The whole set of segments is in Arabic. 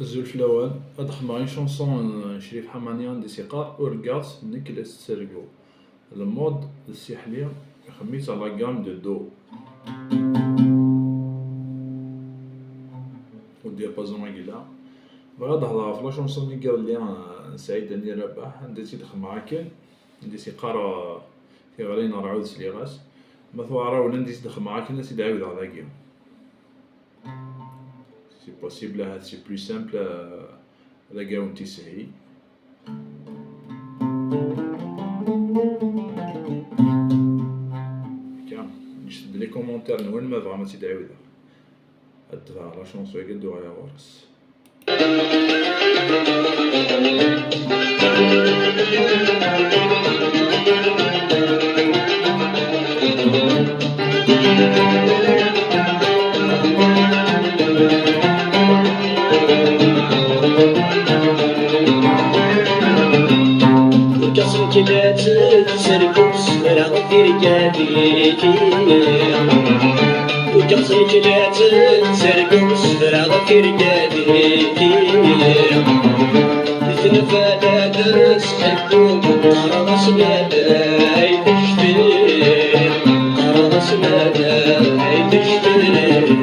الزول الأول أدخل معايا شونسون شريف حماني عندي ثقة urgaɣtt نكلة تارguɣ. المود السحلي خميت على غام دو دو والديابازون هكذا. بغا نهضر في لا شونسون لي قال لي سعيد هاني رابح عندي تدخل معاك عندي ثقة راه في غالينا راه عاود سليغاس مثلا راه ولا ندي تدخل معاك ناس يدعاود على كيم سي بوسيبل هاد سي بلو سامبل هذا كاونتي سهي هكا نشد لي كومونتير نوين ما بغا ما تيدعاود هاد لا شونسون يقدو غيا ورس كلا تسرقوس راه في رجاليكي وكسر كلا تسرقوس راه في رجاليكي مثل فداد سحبو راس مداي تشتري راس مداي تشتري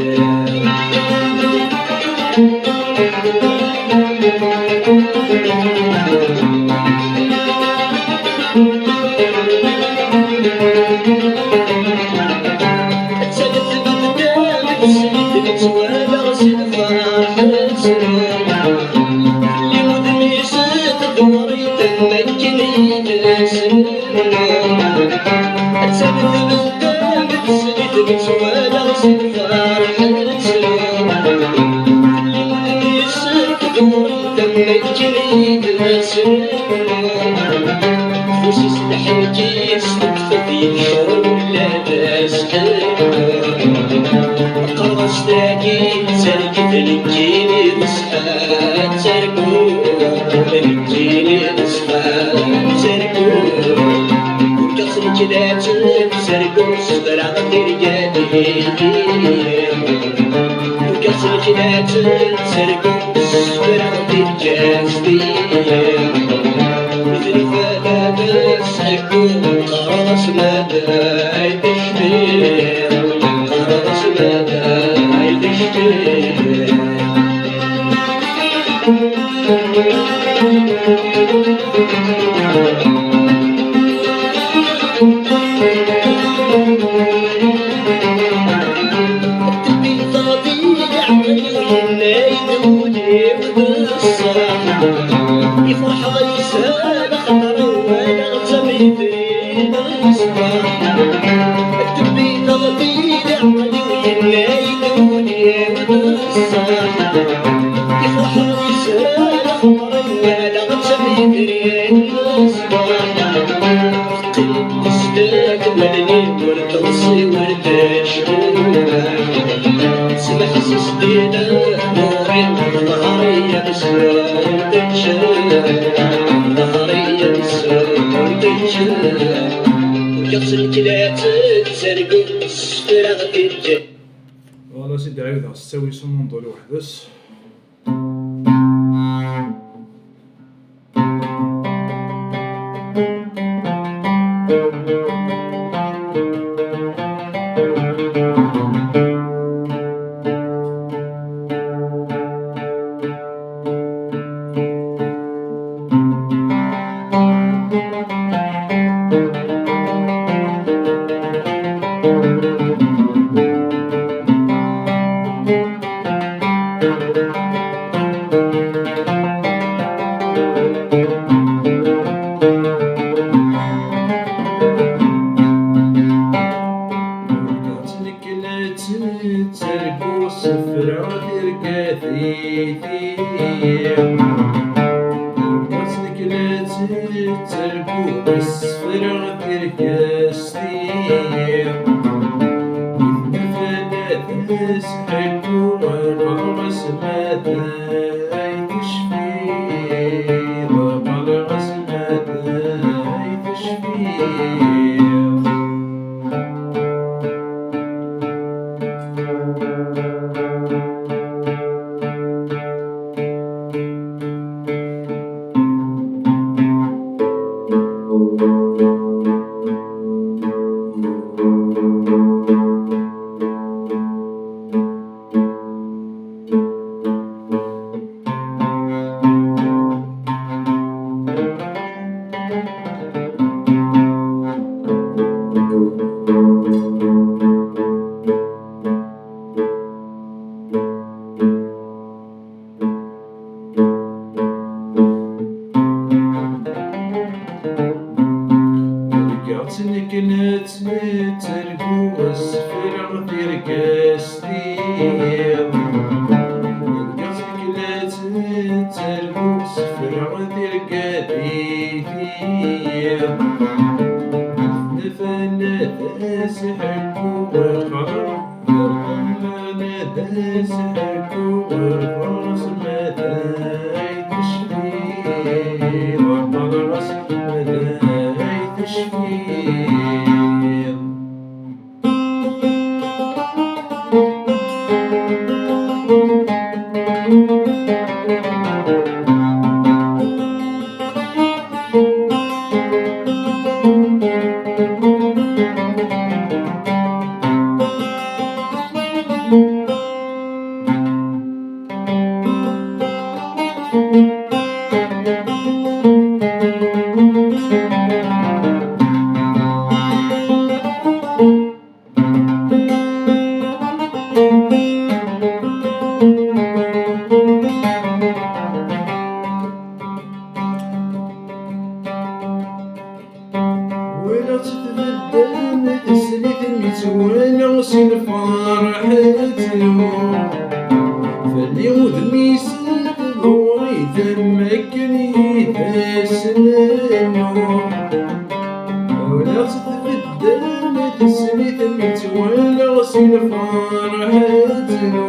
فوالا سيدي عاود تساوي سون-ماندولي وحدس نفنات سحكو وقرر نفنات سحكو والراس مداي تشفير والراس مداي تشفير. ولا تتبدل تسلي ثميت وانا سين فرحتلو فاليوم ذميس ضوري تمكني تسننو. ولا تتبدل تسلي ثميت وانا سين فرحتلو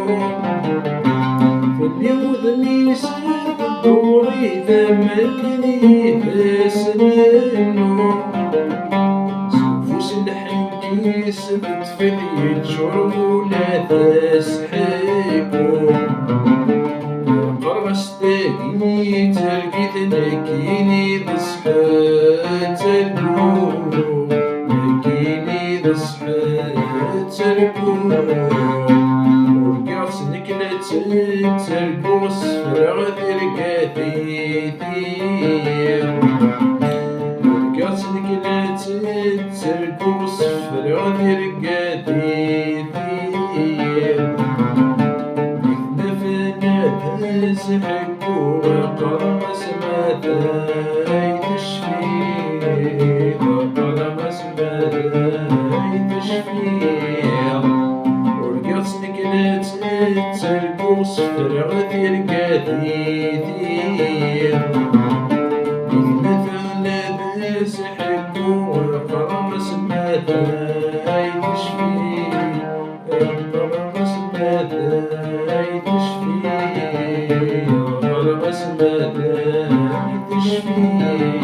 فاليوم ذميس ضوري تمكني تسننو. سبت في الشرب ولا تسحبو قرستني ترقيت نكيني بصحات النور نكيني بصحات النور. ورقعت نكلت ترقو الصفرا ترقاتي ثير ورقعت نكلت ترقو الصفرا ترقاتي ثير. نفنات سحكو وقرمس مداي تشفير وقرمس مداي تشفير. ورقعت نكلت ترقو الصفرا ترقاتي ثير. نفنات سحكو وقرمس مداي تشفير وقرمس مداي تشفير وقرمس مداي تشفير.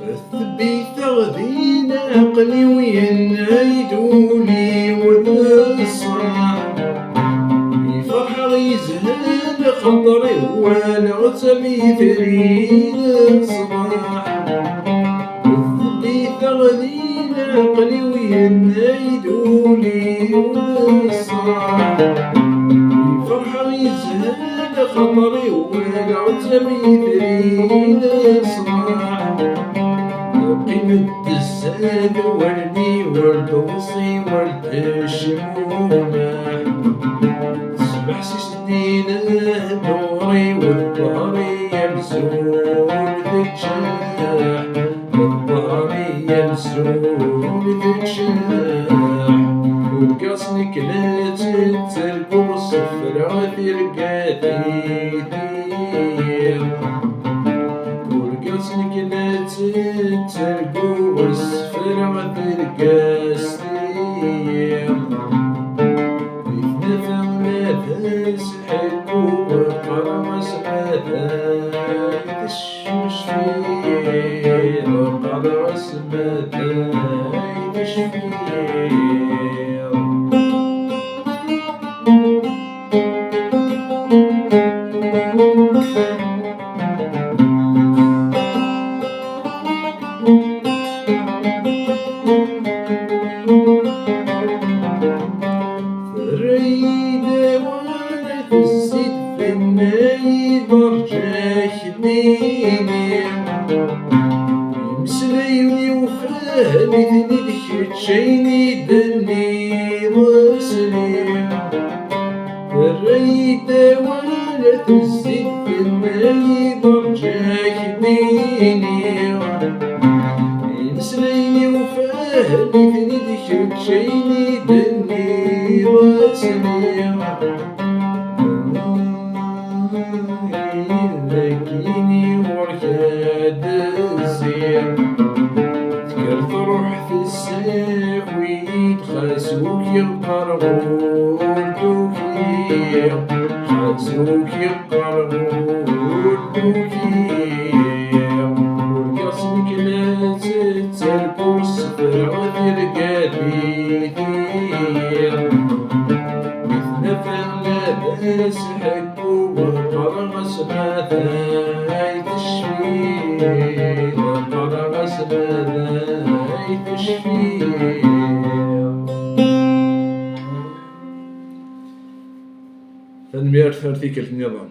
الثبيت غدين عقلي وينايدولي وذصاح يفرح غيزهد خطري وانا تميثرين الصباح. الثبيت غدين عقلي وينايدولي وذصاح يفرح غيزهد خطري وانا تميثرين الصباح. قيمة الزاد وردي والدوصي والتشمومة تسبح سيدينا دوري والظهري يمسون تتشاح والظهري يمسون تتشاح. وقصنك لا تتركو الصفرا ترقاتي ثير ورقصنك لا تترقو والصفرا ترقاستير. بثنفع ماذا سحكو وقرمس ماذا تشفير وقرمس ماذا تشفير. فريدة وانا تزيد في النايد برجاك ديني يمسليني وفهمتني دخلتشيني دني وسلي. فريدة وانا تزيد في النايد برجاك ديني لكيني وركاد الزين تكر تروح في السيق ويتخاسوك يقرغول دوكي خاسوك يقرغول دوكي ورقصنك لا تتركو السفر غير قادي ثير مثل فغلاباس حكو وقرغس ماذاي تشفي وقرغس ماذاي تشفي. تنمير ثلاثيك النظام.